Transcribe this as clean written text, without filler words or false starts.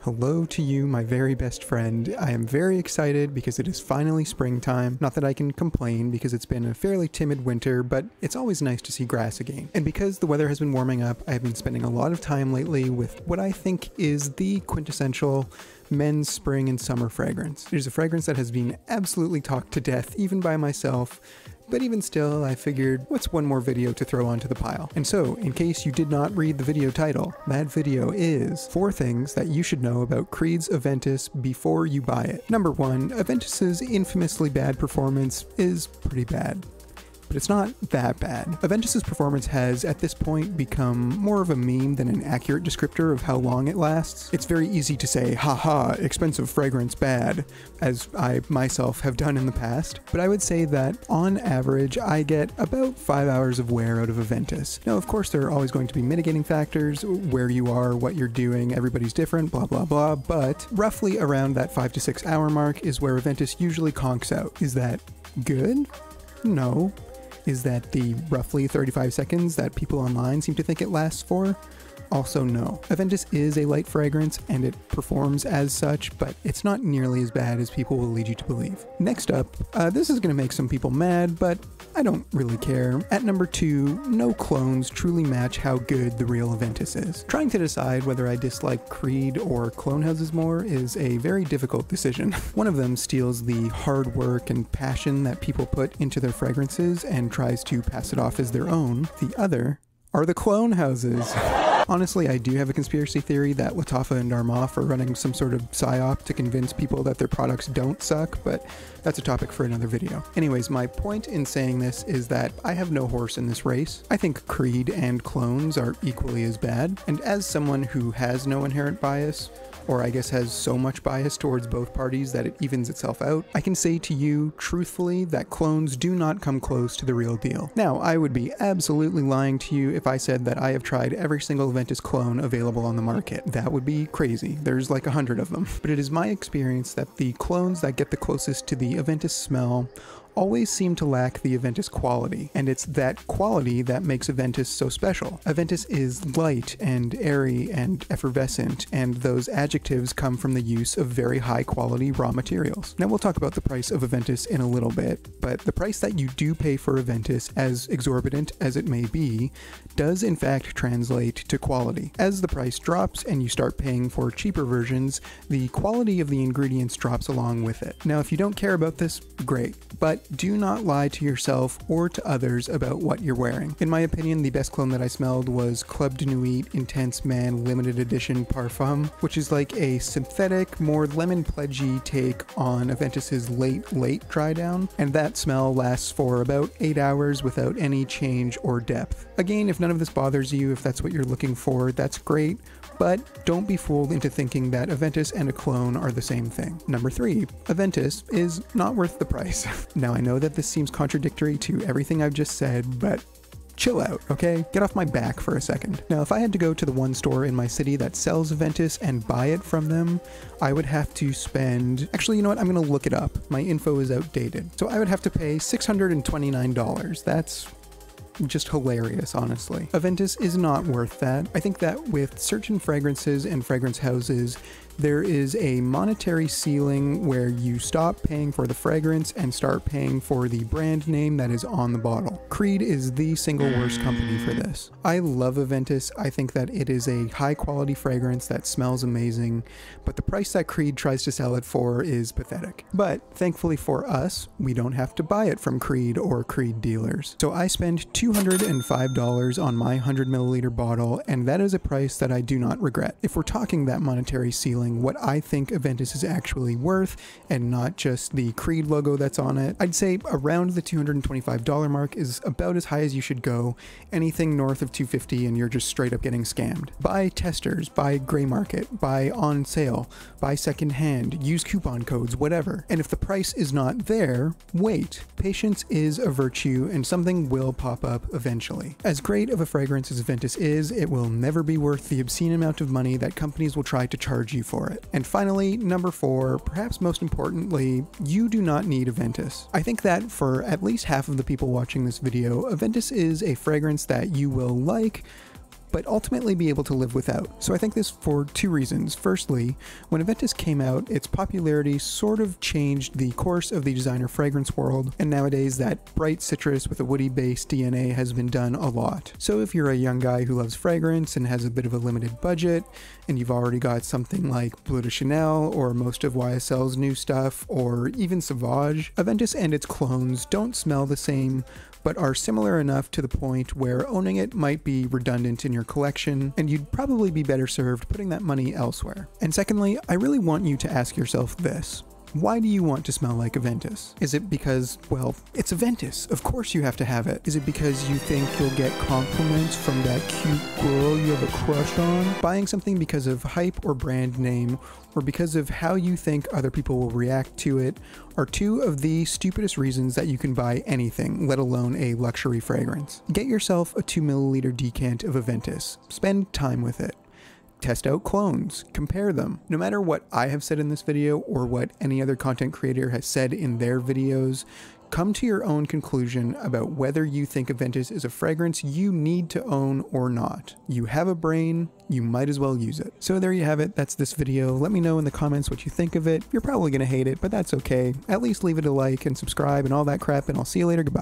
Hello to you, my very best friend. I am very excited because it is finally springtime. Not that I can complain because it's been a fairly timid winter, but it's always nice to see grass again. And because the weather has been warming up, I have been spending a lot of time lately with what I think is the quintessential men's spring and summer fragrance. It is a fragrance that has been absolutely talked to death, even by myself. But even still, I figured, what's one more video to throw onto the pile? And so, in case you did not read the video title, that video is 4 things that you should know about Creed's Aventus before you buy it. Number 1, Aventus's infamously bad performance is pretty bad. But it's not that bad. Aventus's performance has, at this point, become more of a meme than an accurate descriptor of how long it lasts. It's very easy to say, haha, expensive fragrance bad, as I myself have done in the past. But I would say that, on average, I get about 5 hours of wear out of Aventus. Now, of course, there are always going to be mitigating factors, where you are, what you're doing, everybody's different, blah blah blah, but roughly around that 5 to 6 hour mark is where Aventus usually conks out. Is that good? No. Is that the roughly 35 seconds that people online seem to think it lasts for? Also no. Aventus is a light fragrance and it performs as such, but it's not nearly as bad as people will lead you to believe. Next up, this is going to make some people mad, but I don't really care. At number 2, no clones truly match how good the real Aventus is. Trying to decide whether I dislike Creed or clone houses more is a very difficult decision. One of them steals the hard work and passion that people put into their fragrances and tries to pass it off as their own. The other are the clone houses. Honestly, I do have a conspiracy theory that Lattafa and Darmoff are running some sort of psyop to convince people that their products don't suck, but that's a topic for another video. Anyways, my point in saying this is that I have no horse in this race. I think Creed and clones are equally as bad, and as someone who has no inherent bias, or I guess has so much bias towards both parties that it evens itself out, I can say to you, truthfully, that clones do not come close to the real deal. Now, I would be absolutely lying to you if I said that I have tried every single Aventus clone available on the market. That would be crazy. There's like 100 of them. But it is my experience that the clones that get the closest to the Aventus smell always seem to lack the Aventus quality, and it's that quality that makes Aventus so special. Aventus is light and airy and effervescent, and those adjectives come from the use of very high quality raw materials. Now we'll talk about the price of Aventus in a little bit, but the price that you do pay for Aventus, as exorbitant as it may be, does in fact translate to quality. As the price drops and you start paying for cheaper versions, the quality of the ingredients drops along with it. Now if you don't care about this, great, but do not lie to yourself or to others about what you're wearing. In my opinion, the best clone that I smelled was Club de Nuit Intense Man Limited Edition Parfum, which is like a synthetic, more lemon pledgy take on Aventus's late dry down, and that smell lasts for about 8 hours without any change or depth. Again, if none of this bothers you, if that's what you're looking for, that's great, but don't be fooled into thinking that Aventus and a clone are the same thing. Number 3, Aventus is not worth the price. Now I know that this seems contradictory to everything I've just said, but chill out, okay? Get off my back for a second. Now, if I had to go to the one store in my city that sells Aventus and buy it from them, I would have to spend... Actually, you know what? I'm gonna look it up. My info is outdated. So I would have to pay $629. That's just hilarious, honestly. Aventus is not worth that. I think that with certain fragrances and fragrance houses, there is a monetary ceiling where you stop paying for the fragrance and start paying for the brand name that is on the bottle. Creed is the single worst company for this. I love Aventus. I think that it is a high quality fragrance that smells amazing, but the price that Creed tries to sell it for is pathetic. But thankfully for us, we don't have to buy it from Creed or Creed dealers. So I spend $205 on my 100 milliliter bottle, and that is a price that I do not regret. If we're talking that monetary ceiling, what I think Aventus is actually worth, and not just the Creed logo that's on it, I'd say around the $225 mark is about as high as you should go. Anything north of $250 and you're just straight up getting scammed. Buy testers, buy gray market, buy on sale, buy second hand, use coupon codes, whatever. And if the price is not there, wait. Patience is a virtue and something will pop up eventually. As great of a fragrance as Aventus is, it will never be worth the obscene amount of money that companies will try to charge you for it. And finally, number 4, perhaps most importantly, you do not need Aventus. I think that for at least half of the people watching this video, Aventus is a fragrance that you will like, but ultimately be able to live without. So I think this for two reasons. Firstly, when Aventus came out, its popularity sort of changed the course of the designer fragrance world, and nowadays that bright citrus with a woody-based DNA has been done a lot. So if you're a young guy who loves fragrance and has a bit of a limited budget, and you've already got something like Bleu de Chanel or most of YSL's new stuff, or even Sauvage, Aventus and its clones don't smell the same, but are similar enough to the point where owning it might be redundant in your collection, and you'd probably be better served putting that money elsewhere. And secondly, I really want you to ask yourself this. Why do you want to smell like Aventus? Is it because, well, it's Aventus, of course you have to have it? Is it because you think you'll get compliments from that cute girl you have a crush on? Buying something because of hype or brand name, or because of how you think other people will react to it, are two of the stupidest reasons that you can buy anything, let alone a luxury fragrance. Get yourself a 2 milliliter decant of Aventus. Spend time with it. Test out clones, compare them. No matter what I have said in this video or what any other content creator has said in their videos, come to your own conclusion about whether you think Aventus is a fragrance you need to own or not. You have a brain, you might as well use it. So there you have it, that's this video. Let me know in the comments what you think of it. You're probably gonna hate it, but that's okay. At least leave it a like and subscribe and all that crap, and I'll see you later, goodbye.